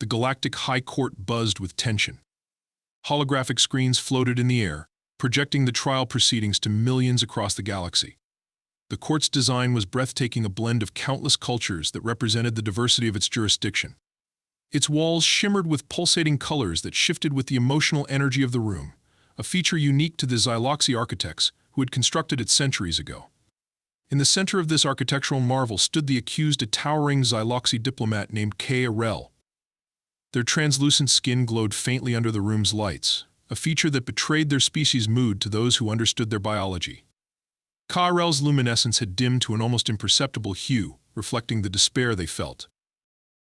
Galactic High Court buzzed with tension. Holographic screens floated in the air, projecting the trial proceedings to millions across the galaxy. The court's design was breathtaking, a blend of countless cultures that represented the diversity of its jurisdiction. Its walls shimmered with pulsating colors that shifted with the emotional energy of the room, a feature unique to the Xyloxi architects who had constructed it centuries ago. In the center of this architectural marvel stood the accused, a towering Xyloxi diplomat named K-Rel. Their translucent skin glowed faintly under the room's lights, a feature that betrayed their species' mood to those who understood their biology. Ka-Rel's luminescence had dimmed to an almost imperceptible hue, reflecting the despair they felt.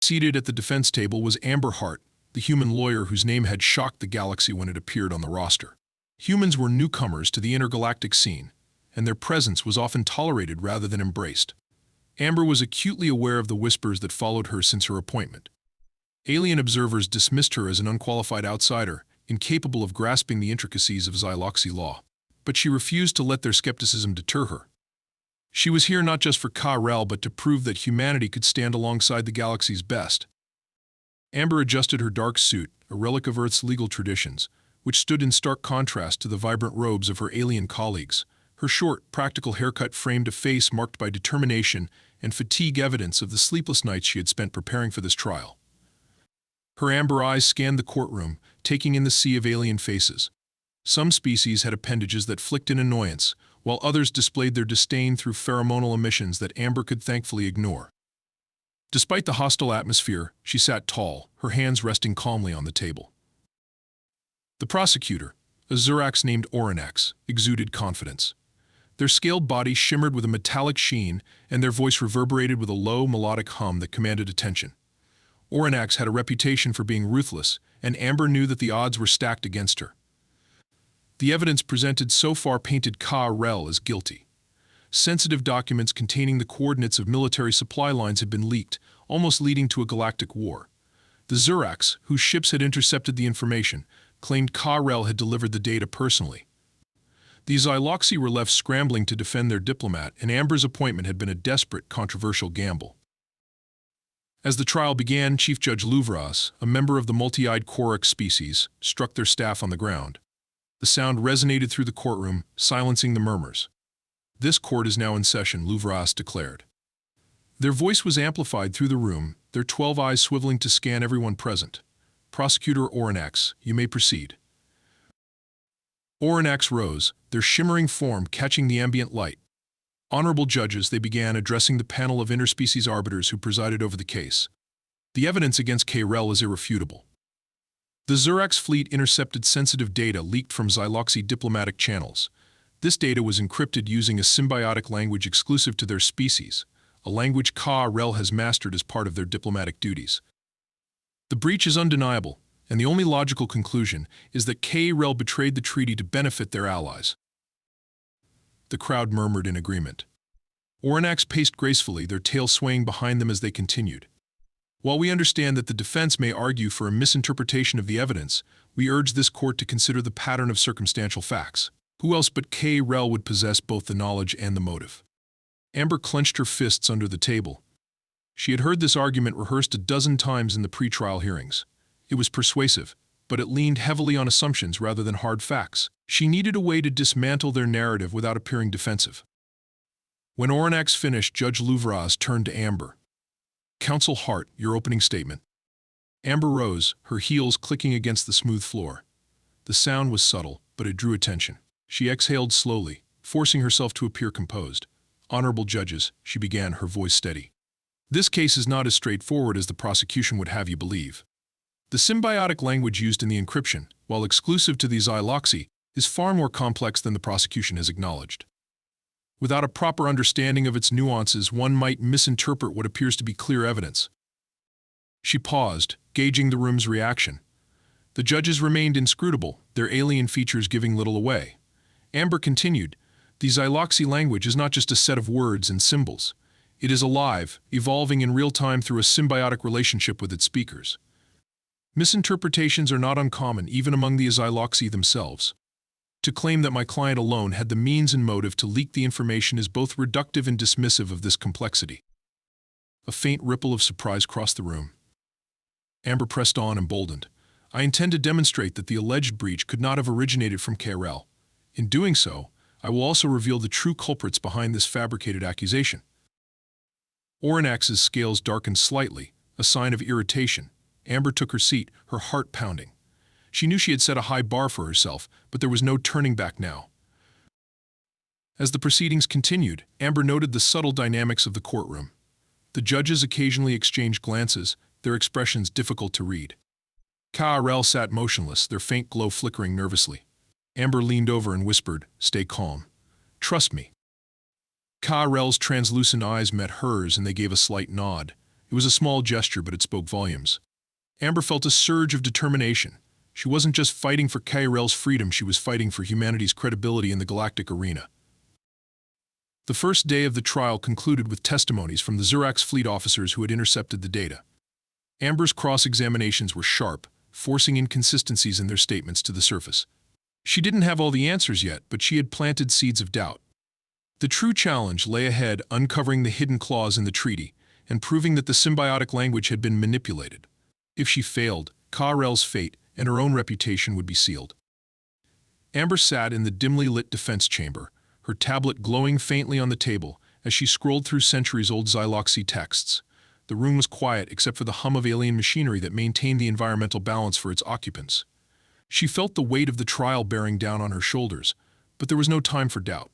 Seated at the defense table was Amber Hart, the human lawyer whose name had shocked the galaxy when it appeared on the roster. Humans were newcomers to the intergalactic scene, and their presence was often tolerated rather than embraced. Amber was acutely aware of the whispers that followed her since her appointment. Alien observers dismissed her as an unqualified outsider, incapable of grasping the intricacies of Xyloxi law. But she refused to let their skepticism deter her. She was here not just for Ka-Rel, but to prove that humanity could stand alongside the galaxy's best. Amber adjusted her dark suit, a relic of Earth's legal traditions, which stood in stark contrast to the vibrant robes of her alien colleagues. Her short, practical haircut framed a face marked by determination and fatigue, evidence of the sleepless nights she had spent preparing for this trial. Her amber eyes scanned the courtroom, taking in the sea of alien faces. Some species had appendages that flicked in annoyance, while others displayed their disdain through pheromonal emissions that Amber could thankfully ignore. Despite the hostile atmosphere, she sat tall, her hands resting calmly on the table. The prosecutor, a Xurax named Oranax, exuded confidence. Their scaled body shimmered with a metallic sheen, and their voice reverberated with a low, melodic hum that commanded attention. Oranax had a reputation for being ruthless, and Amber knew that the odds were stacked against her. The evidence presented so far painted Ka-Rel as guilty. Sensitive documents containing the coordinates of military supply lines had been leaked, almost leading to a galactic war. The Xurax, whose ships had intercepted the information, claimed Ka-Rel had delivered the data personally. The Xyloxi were left scrambling to defend their diplomat, and Amber's appointment had been a desperate, controversial gamble. As the trial began, Chief Judge Louvras, a member of the multi-eyed Korok species, struck their staff on the ground. The sound resonated through the courtroom, silencing the murmurs. "This court is now in session," Louvras declared. Their voice was amplified through the room, their 12 eyes swiveling to scan everyone present. "Prosecutor Oranax, you may proceed." Oranax rose, their shimmering form catching the ambient light. "Honorable judges," they began, addressing the panel of interspecies arbiters who presided over the case. "The evidence against K-Rel is irrefutable. The Xurax fleet intercepted sensitive data leaked from Xyloxi diplomatic channels. This data was encrypted using a symbiotic language exclusive to their species, a language Ka-Rel has mastered as part of their diplomatic duties. The breach is undeniable, and the only logical conclusion is that K-Rel betrayed the treaty to benefit their allies." The crowd murmured in agreement. Oranax paced gracefully, their tail swaying behind them as they continued. "While we understand that the defense may argue for a misinterpretation of the evidence, we urge this court to consider the pattern of circumstantial facts. Who else but K-Rel would possess both the knowledge and the motive?" Amber clenched her fists under the table. She had heard this argument rehearsed a dozen times in the pre-trial hearings. It was persuasive, but it leaned heavily on assumptions rather than hard facts. She needed a way to dismantle their narrative without appearing defensive. When Oranax finished, Judge Louvras turned to Amber. "Counsel Hart, your opening statement." Amber rose, her heels clicking against the smooth floor. The sound was subtle, but it drew attention. She exhaled slowly, forcing herself to appear composed. "Honorable judges," she began, her voice steady. "This case is not as straightforward as the prosecution would have you believe. The symbiotic language used in the encryption, while exclusive to the Xyloxi, is far more complex than the prosecution has acknowledged. Without a proper understanding of its nuances, one might misinterpret what appears to be clear evidence." She paused, gauging the room's reaction. The judges remained inscrutable, their alien features giving little away. Amber continued, "The Xyloxi language is not just a set of words and symbols. It is alive, evolving in real time through a symbiotic relationship with its speakers. Misinterpretations are not uncommon, even among the Xyloxi themselves. To claim that my client alone had the means and motive to leak the information is both reductive and dismissive of this complexity." A faint ripple of surprise crossed the room. Amber pressed on, emboldened. I intend to demonstrate that the alleged breach could not have originated from KRL. In doing so, I will also reveal the true culprits behind this fabricated accusation. Oranax's scales darkened slightly, a sign of irritation. Amber took her seat, her heart pounding. She knew she had set a high bar for herself, but there was no turning back now. As the proceedings continued, Amber noted the subtle dynamics of the courtroom. The judges occasionally exchanged glances, their expressions difficult to read. KRL sat motionless, their faint glow flickering nervously. Amber leaned over and whispered, "Stay calm. Trust me." KRL's translucent eyes met hers and they gave a slight nod. It was a small gesture, but it spoke volumes. Amber felt a surge of determination. She wasn't just fighting for KRL's freedom, she was fighting for humanity's credibility in the galactic arena. The first day of the trial concluded with testimonies from the Xurax fleet officers who had intercepted the data. Amber's cross-examinations were sharp, forcing inconsistencies in their statements to the surface. She didn't have all the answers yet, but she had planted seeds of doubt. The true challenge lay ahead, uncovering the hidden clause in the treaty and proving that the symbiotic language had been manipulated. If she failed, KRL's fate and her own reputation would be sealed. Amber sat in the dimly lit defense chamber, her tablet glowing faintly on the table as she scrolled through centuries-old Xyloxy texts. The room was quiet except for the hum of alien machinery that maintained the environmental balance for its occupants. She felt the weight of the trial bearing down on her shoulders, but there was no time for doubt.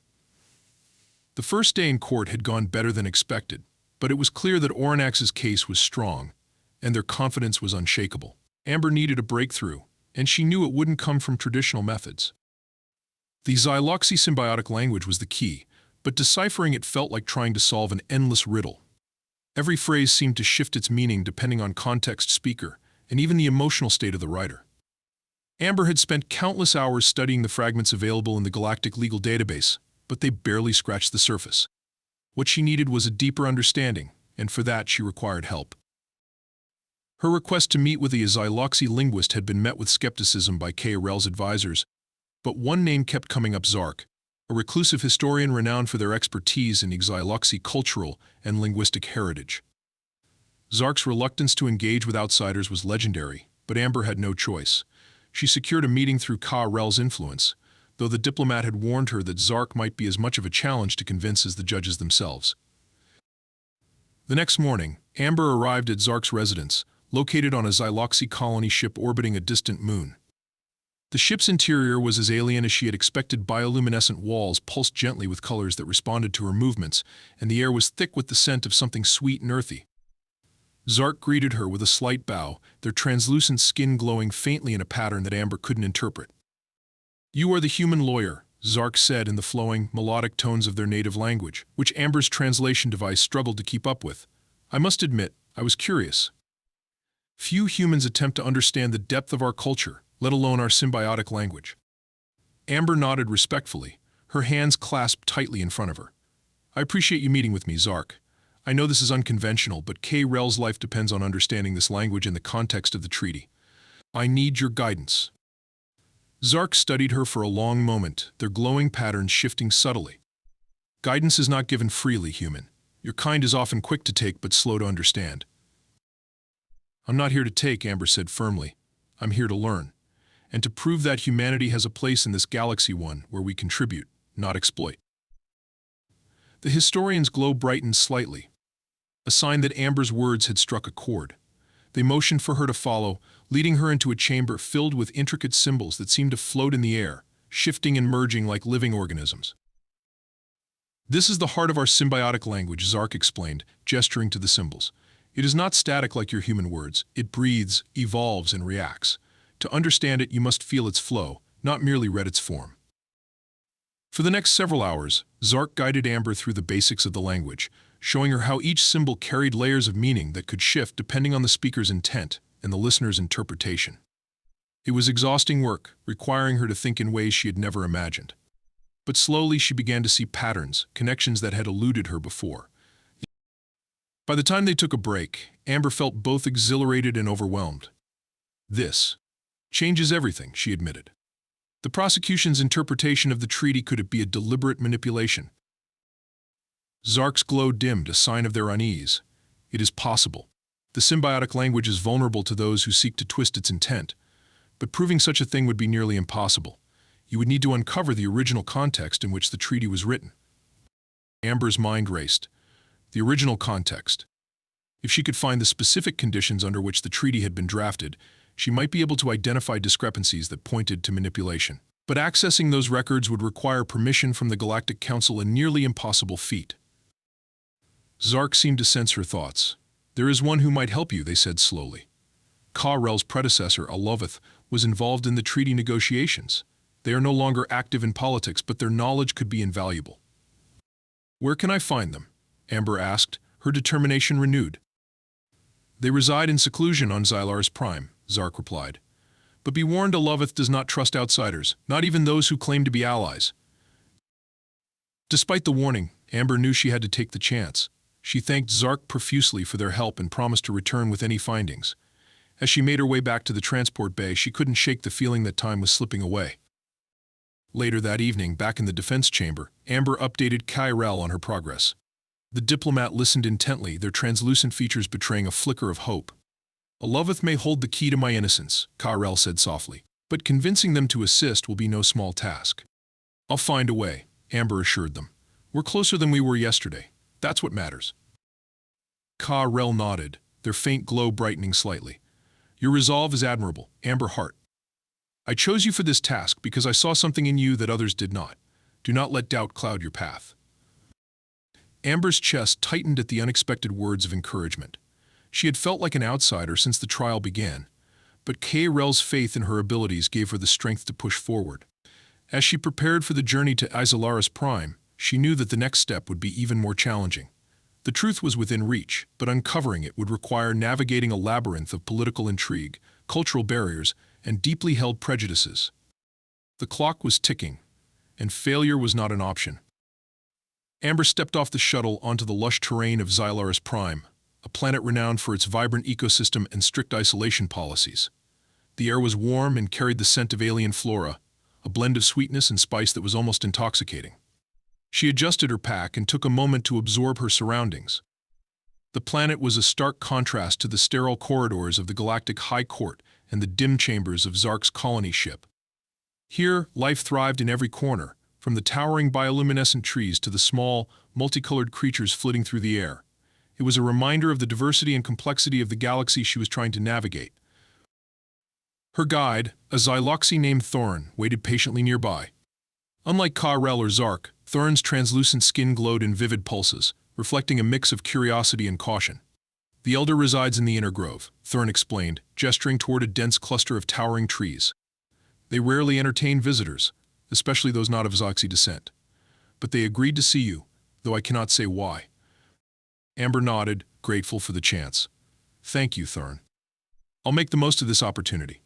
The first day in court had gone better than expected, but it was clear that Oranax's case was strong, and their confidence was unshakable. Amber needed a breakthrough, and she knew it wouldn't come from traditional methods. The Xyloxy symbiotic language was the key, but deciphering it felt like trying to solve an endless riddle. Every phrase seemed to shift its meaning depending on context, speaker, and even the emotional state of the writer. Amber had spent countless hours studying the fragments available in the Galactic legal database, but they barely scratched the surface. What she needed was a deeper understanding, and for that she required help. Her request to meet with a Xyloxy linguist had been met with skepticism by KRL's advisors, but one name kept coming up: Zark, a reclusive historian renowned for their expertise in Xyloxy cultural and linguistic heritage. Zark's reluctance to engage with outsiders was legendary, but Amber had no choice. She secured a meeting through KRL's influence, though the diplomat had warned her that Zark might be as much of a challenge to convince as the judges themselves. The next morning, Amber arrived at Zark's residence, located on a Xyloxy colony ship orbiting a distant moon. The ship's interior was as alien as she had expected. Bioluminescent walls pulsed gently with colors that responded to her movements, and the air was thick with the scent of something sweet and earthy. Zark greeted her with a slight bow, their translucent skin glowing faintly in a pattern that Amber couldn't interpret. "You are the human lawyer," Zark said in the flowing, melodic tones of their native language, which Amber's translation device struggled to keep up with. "I must admit, I was curious. Few humans attempt to understand the depth of our culture, let alone our symbiotic language." Amber nodded respectfully, her hands clasped tightly in front of her. "I appreciate you meeting with me, Zark. I know this is unconventional, but KRL's life depends on understanding this language in the context of the treaty. I need your guidance." Zark studied her for a long moment, their glowing patterns shifting subtly. "Guidance is not given freely, human. Your kind is often quick to take but slow to understand." "I'm not here to take," Amber said firmly. "I'm here to learn, and to prove that humanity has a place in this galaxy, one where we contribute, not exploit." The historian's glow brightened slightly, a sign that Amber's words had struck a chord. They motioned for her to follow, leading her into a chamber filled with intricate symbols that seemed to float in the air, shifting and merging like living organisms. "This is the heart of our symbiotic language," Zark explained, gesturing to the symbols. "It is not static like your human words. It breathes, evolves, and reacts. To understand it, you must feel its flow, not merely read its form." For the next several hours, Zark guided Amber through the basics of the language, showing her how each symbol carried layers of meaning that could shift depending on the speaker's intent and the listener's interpretation. It was exhausting work, requiring her to think in ways she had never imagined. But slowly she began to see patterns, connections that had eluded her before. By the time they took a break, Amber felt both exhilarated and overwhelmed. "This changes everything," she admitted. "The prosecution's interpretation of the treaty, could it be a deliberate manipulation?" Zark's glow dimmed, a sign of their unease. "It is possible. The symbiotic language is vulnerable to those who seek to twist its intent, but proving such a thing would be nearly impossible. You would need to uncover the original context in which the treaty was written. Amber's mind raced. The original context. If she could find the specific conditions under which the treaty had been drafted, she might be able to identify discrepancies that pointed to manipulation. But accessing those records would require permission from the Galactic Council, a nearly impossible feat. Zark seemed to sense her thoughts. "There is one who might help you," they said slowly. Ka-Rel's predecessor, Aloveth, was involved in the treaty negotiations. They are no longer active in politics, but their knowledge could be invaluable. "Where can I find them?" Amber asked, her determination renewed. "They reside in seclusion on Xylaris Prime," Zark replied. "But be warned, Aloveth does not trust outsiders, not even those who claim to be allies." Despite the warning, Amber knew she had to take the chance. She thanked Zark profusely for their help and promised to return with any findings. As she made her way back to the transport bay, she couldn't shake the feeling that time was slipping away. Later that evening, back in the defense chamber, Amber updated Ka-Rel on her progress. The diplomat listened intently, their translucent features betraying a flicker of hope. "Aloveth may hold the key to my innocence," Ka-Rel said softly, "but convincing them to assist will be no small task." "I'll find a way," Amber assured them. "We're closer than we were yesterday. That's what matters." Ka-Rel nodded, their faint glow brightening slightly. "Your resolve is admirable, Amber Hart. I chose you for this task because I saw something in you that others did not. Do not let doubt cloud your path." Amber's chest tightened at the unexpected words of encouragement. She had felt like an outsider since the trial began, but Ka-Rel's faith in her abilities gave her the strength to push forward. As she prepared for the journey to Xylaris Prime, she knew that the next step would be even more challenging. The truth was within reach, but uncovering it would require navigating a labyrinth of political intrigue, cultural barriers, and deeply held prejudices. The clock was ticking, and failure was not an option. Amber stepped off the shuttle onto the lush terrain of Xylaris Prime, a planet renowned for its vibrant ecosystem and strict isolation policies. The air was warm and carried the scent of alien flora, a blend of sweetness and spice that was almost intoxicating. She adjusted her pack and took a moment to absorb her surroundings. The planet was a stark contrast to the sterile corridors of the Galactic High Court and the dim chambers of Zark's colony ship. Here, life thrived in every corner, from the towering bioluminescent trees to the small, multicolored creatures flitting through the air. It was a reminder of the diversity and complexity of the galaxy she was trying to navigate. Her guide, a Xyloxy named Thorin, waited patiently nearby. Unlike Ka-Rel or Zark, Thorin's translucent skin glowed in vivid pulses, reflecting a mix of curiosity and caution. "The Elder resides in the Inner Grove," Thorin explained, gesturing toward a dense cluster of towering trees. "They rarely entertain visitors, especially those not of Xyloxy descent. But they agreed to see you, though I cannot say why." Amber nodded, grateful for the chance. "Thank you, Thorin. I'll make the most of this opportunity."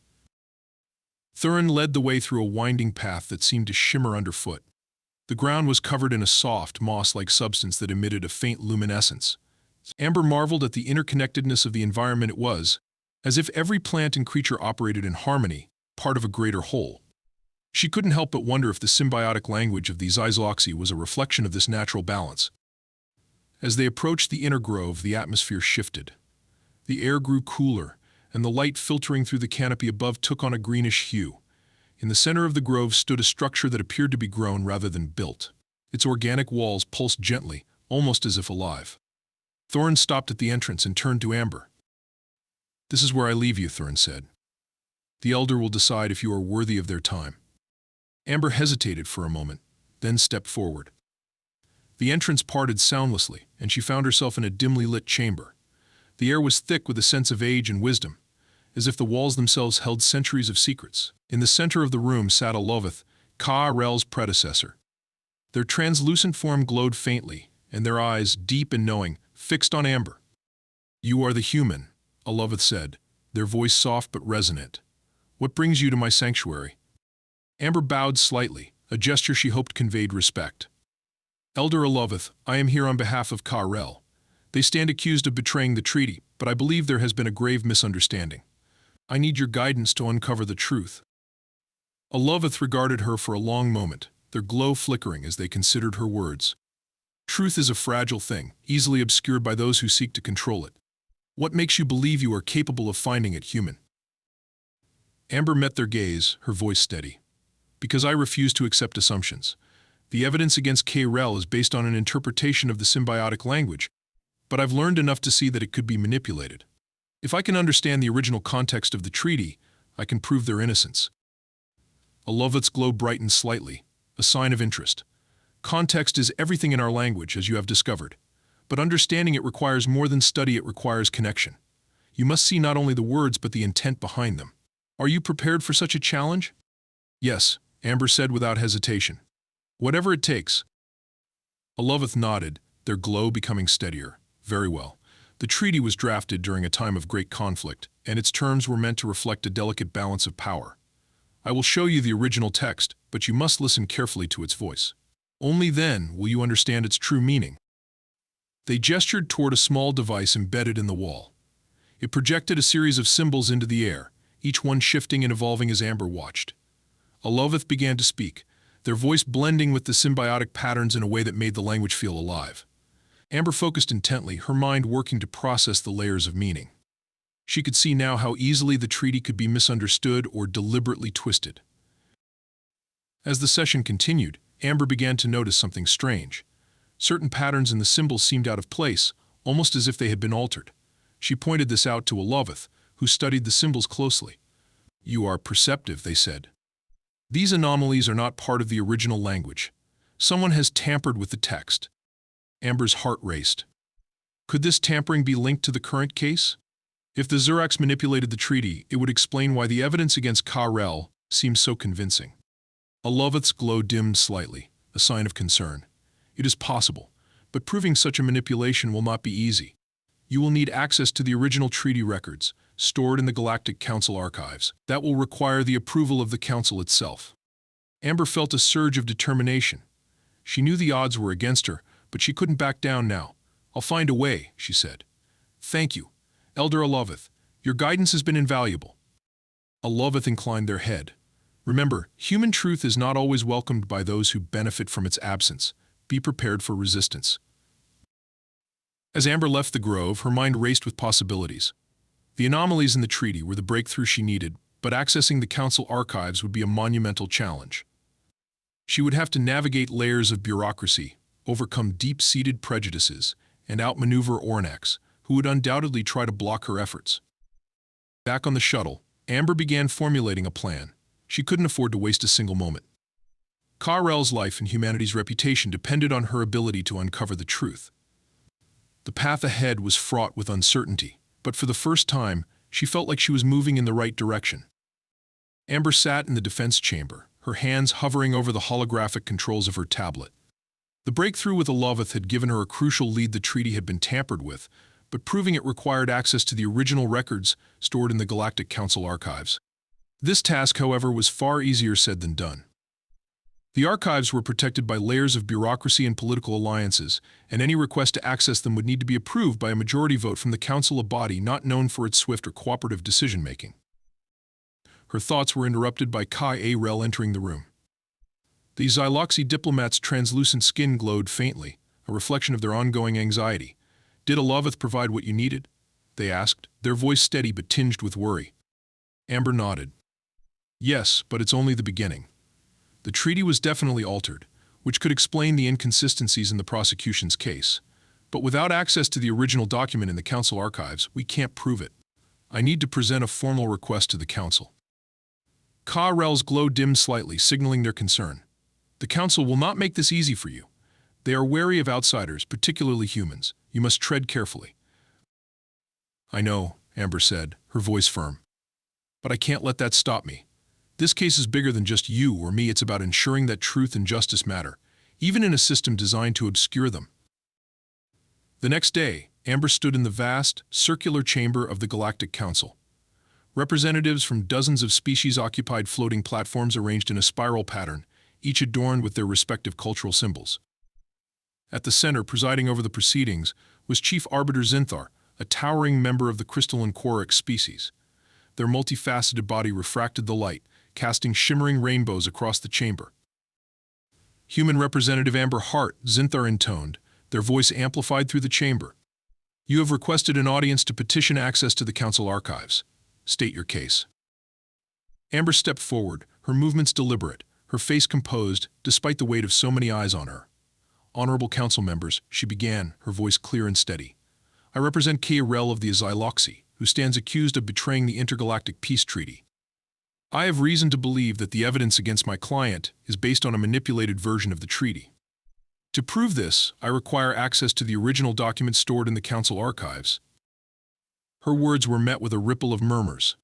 Thorin led the way through a winding path that seemed to shimmer underfoot. The ground was covered in a soft, moss-like substance that emitted a faint luminescence. Amber marveled at the interconnectedness of the environment. It was as if every plant and creature operated in harmony, part of a greater whole. She couldn't help but wonder if the symbiotic language of the Xyloxy was a reflection of this natural balance. As they approached the Inner Grove, the atmosphere shifted. The air grew cooler, and the light filtering through the canopy above took on a greenish hue. In the center of the grove stood a structure that appeared to be grown rather than built. Its organic walls pulsed gently, almost as if alive. Thorin stopped at the entrance and turned to Amber. "This is where I leave you," Thorin said. "The Elder will decide if you are worthy of their time." Amber hesitated for a moment, then stepped forward. The entrance parted soundlessly, and she found herself in a dimly lit chamber. The air was thick with a sense of age and wisdom, as if the walls themselves held centuries of secrets. In the center of the room sat Aloveth, Ka-Rel's predecessor. Their translucent form glowed faintly, and their eyes, deep and knowing, fixed on Amber. "You are the human," Aloveth said, their voice soft but resonant. "What brings you to my sanctuary?" Amber bowed slightly, a gesture she hoped conveyed respect. "Elder Aloveth, I am here on behalf of Ka-Rel. They stand accused of betraying the treaty, but I believe there has been a grave misunderstanding. I need your guidance to uncover the truth." Aloveth regarded her for a long moment, their glow flickering as they considered her words. Truth is a fragile thing, easily obscured by those who seek to control it. What makes you believe you are capable of finding it human? Amber met their gaze, her voice steady. Because I refuse to accept assumptions. The evidence against K-Rel is based on an interpretation of the symbiotic language, but I've learned enough to see that it could be manipulated. If I can understand the original context of the treaty, I can prove their innocence. Aloveth's glow brightened slightly, a sign of interest. Context is everything in our language, as you have discovered. But understanding it requires more than study, it requires connection. You must see not only the words, but the intent behind them. Are you prepared for such a challenge? Yes, Amber said without hesitation. Whatever it takes. Aloveth nodded, their glow becoming steadier. Very well. The treaty was drafted during a time of great conflict, and its terms were meant to reflect a delicate balance of power. I will show you the original text, but you must listen carefully to its voice. Only then will you understand its true meaning. They gestured toward a small device embedded in the wall. It projected a series of symbols into the air, each one shifting and evolving as Amber watched. Aloveth began to speak, their voice blending with the symbiotic patterns in a way that made the language feel alive. Amber focused intently, her mind working to process the layers of meaning. She could see now how easily the treaty could be misunderstood or deliberately twisted. As the session continued, Amber began to notice something strange. Certain patterns in the symbols seemed out of place, almost as if they had been altered. She pointed this out to Aloveth, who studied the symbols closely. "You are perceptive," they said. "These anomalies are not part of the original language. Someone has tampered with the text." Amber's heart raced. Could this tampering be linked to the current case? If the Zurax manipulated the treaty, it would explain why the evidence against Ka-Rel seemed so convincing. Aloveth's glow dimmed slightly, a sign of concern. It is possible, but proving such a manipulation will not be easy. You will need access to the original treaty records, stored in the Galactic Council archives. That will require the approval of the Council itself. Amber felt a surge of determination. She knew the odds were against her, but she couldn't back down now. "I'll find a way," she said. "Thank you, Elder Aloveth. Your guidance has been invaluable." Aloveth inclined their head. "Remember, human truth is not always welcomed by those who benefit from its absence. Be prepared for resistance." As Amber left the grove, her mind raced with possibilities. The anomalies in the treaty were the breakthrough she needed, but accessing the Council archives would be a monumental challenge. She would have to navigate layers of bureaucracy, overcome deep-seated prejudices, and outmaneuver Ornax, who would undoubtedly try to block her efforts. Back on the shuttle, Amber began formulating a plan. She couldn't afford to waste a single moment. Ka-Rel's life and humanity's reputation depended on her ability to uncover the truth. The path ahead was fraught with uncertainty, but for the first time, she felt like she was moving in the right direction. Amber sat in the defense chamber, her hands hovering over the holographic controls of her tablet. The breakthrough with Aloveth had given her a crucial lead. The treaty had been tampered with, but proving it required access to the original records stored in the Galactic Council archives. This task, however, was far easier said than done. The archives were protected by layers of bureaucracy and political alliances, and any request to access them would need to be approved by a majority vote from the Council, a body not known for its swift or cooperative decision-making. Her thoughts were interrupted by Ka-Rel entering the room. The Xyloxy diplomats' translucent skin glowed faintly, a reflection of their ongoing anxiety. "Did Aloveth provide what you needed?" they asked, their voice steady but tinged with worry. Amber nodded. "Yes, but it's only the beginning. The treaty was definitely altered, which could explain the inconsistencies in the prosecution's case. But without access to the original document in the Council archives, we can't prove it. I need to present a formal request to the Council." Ka-Rel's glow dimmed slightly, signaling their concern. "The Council will not make this easy for you. They are wary of outsiders, particularly humans. You must tread carefully." "I know," Amber said, her voice firm. "But I can't let that stop me. This case is bigger than just you or me. It's about ensuring that truth and justice matter, even in a system designed to obscure them." The next day, Amber stood in the vast, circular chamber of the Galactic Council. Representatives from dozens of species occupied floating platforms arranged in a spiral pattern, each adorned with their respective cultural symbols. At the center, presiding over the proceedings, was Chief Arbiter Zinthar, a towering member of the crystalline Quorix species. Their multifaceted body refracted the light, casting shimmering rainbows across the chamber. Human Representative Amber Hart, Zinthar intoned, their voice amplified through the chamber. You have requested an audience to petition access to the Council archives. State your case. Amber stepped forward, her movements deliberate, her face composed, despite the weight of so many eyes on her. Honorable Council members, she began, her voice clear and steady. I represent K-Rel of the Azyloxy, who stands accused of betraying the Intergalactic Peace Treaty. I have reason to believe that the evidence against my client is based on a manipulated version of the treaty. To prove this, I require access to the original documents stored in the Council archives. Her words were met with a ripple of murmurs.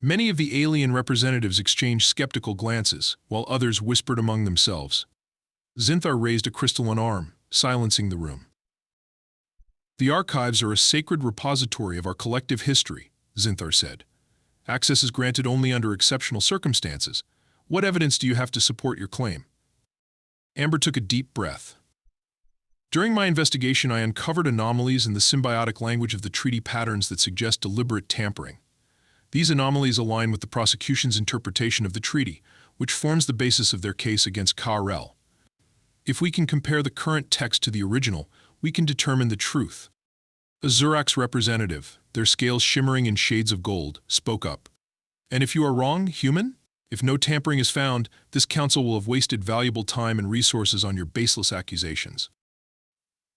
Many of the alien representatives exchanged skeptical glances, while others whispered among themselves. Zinthar raised a crystalline arm, silencing the room. The archives are a sacred repository of our collective history, Zinthar said. Access is granted only under exceptional circumstances. What evidence do you have to support your claim? Amber took a deep breath. During my investigation, I uncovered anomalies in the symbiotic language of the treaty patterns that suggest deliberate tampering. These anomalies align with the prosecution's interpretation of the treaty, which forms the basis of their case against Ka-Rel. If we can compare the current text to the original, we can determine the truth. A Zurax representative, their scales shimmering in shades of gold, spoke up. And if you are wrong, human? If no tampering is found, this council will have wasted valuable time and resources on your baseless accusations.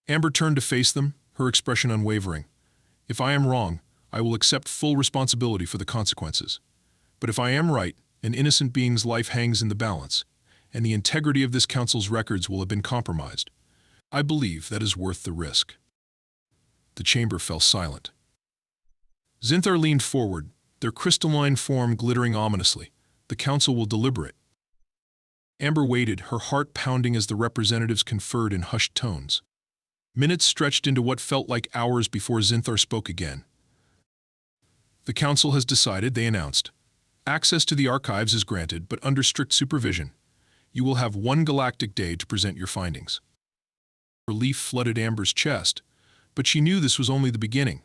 Amber turned to face them, her expression unwavering. If I am wrong, I will accept full responsibility for the consequences. But if I am right, an innocent being's life hangs in the balance, and the integrity of this council's records will have been compromised. I believe that is worth the risk. The chamber fell silent. Zinthar leaned forward, their crystalline form glittering ominously. The council will deliberate. Amber waited, her heart pounding as the representatives conferred in hushed tones. Minutes stretched into what felt like hours before Zinthar spoke again. The council has decided, they announced. Access to the archives is granted, but under strict supervision. You will have one galactic day to present your findings. Relief flooded Amber's chest, but she knew this was only the beginning.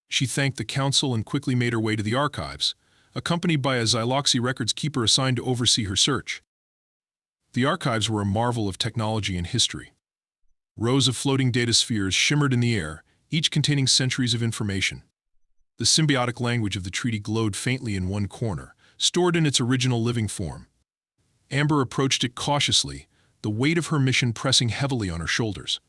She thanked the council and quickly made her way to the archives, accompanied by a Zyloxy records keeper assigned to oversee her search. The archives were a marvel of technology and history. Rows of floating data spheres shimmered in the air, each containing centuries of information. The symbiotic language of the treaty glowed faintly in one corner, stored in its original living form. Amber approached it cautiously, the weight of her mission pressing heavily on her shoulders.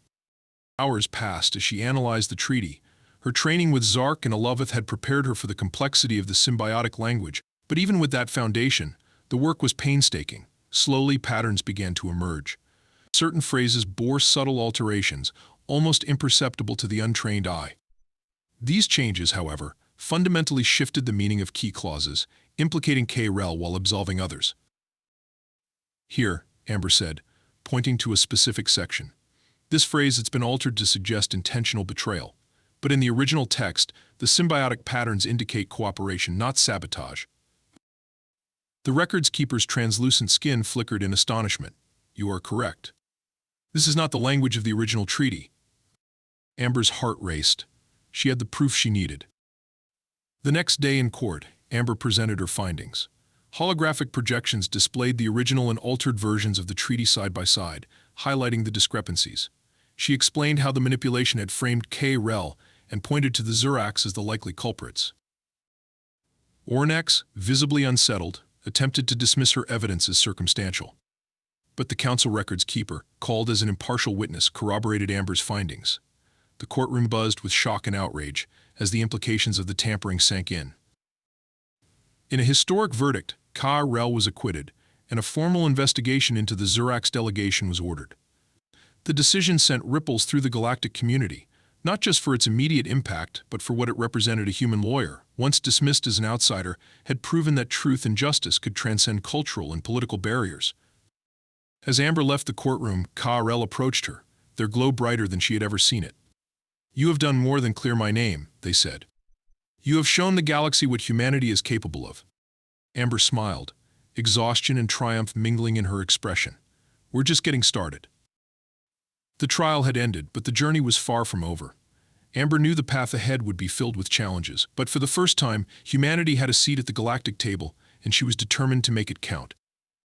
Hours passed as she analyzed the treaty. Her training with Zark and Aloveth had prepared her for the complexity of the symbiotic language, but even with that foundation, the work was painstaking. Slowly, patterns began to emerge. Certain phrases bore subtle alterations, almost imperceptible to the untrained eye. These changes, however, fundamentally shifted the meaning of key clauses, implicating K-Rel while absolving others. Here, Amber said, pointing to a specific section. This phrase has been altered to suggest intentional betrayal. But in the original text, the symbiotic patterns indicate cooperation, not sabotage. The records keeper's translucent skin flickered in astonishment. You are correct. This is not the language of the original treaty. Amber's heart raced. She had the proof she needed. The next day in court, Amber presented her findings. Holographic projections displayed the original and altered versions of the treaty side by side, highlighting the discrepancies. She explained how the manipulation had framed K-Rel and pointed to the Zurax as the likely culprits. Ornex, visibly unsettled, attempted to dismiss her evidence as circumstantial. But the council records keeper, called as an impartial witness, corroborated Amber's findings. The courtroom buzzed with shock and outrage as the implications of the tampering sank in. In a historic verdict, Ka-Rel was acquitted, and a formal investigation into the Zurax delegation was ordered. The decision sent ripples through the galactic community, not just for its immediate impact, but for what it represented. A human lawyer, once dismissed as an outsider, had proven that truth and justice could transcend cultural and political barriers. As Amber left the courtroom, Ka-Rel approached her, their glow brighter than she had ever seen it. You have done more than clear my name, they said. You have shown the galaxy what humanity is capable of. Amber smiled, exhaustion and triumph mingling in her expression. We're just getting started. The trial had ended, but the journey was far from over. Amber knew the path ahead would be filled with challenges, but for the first time, humanity had a seat at the galactic table, and she was determined to make it count.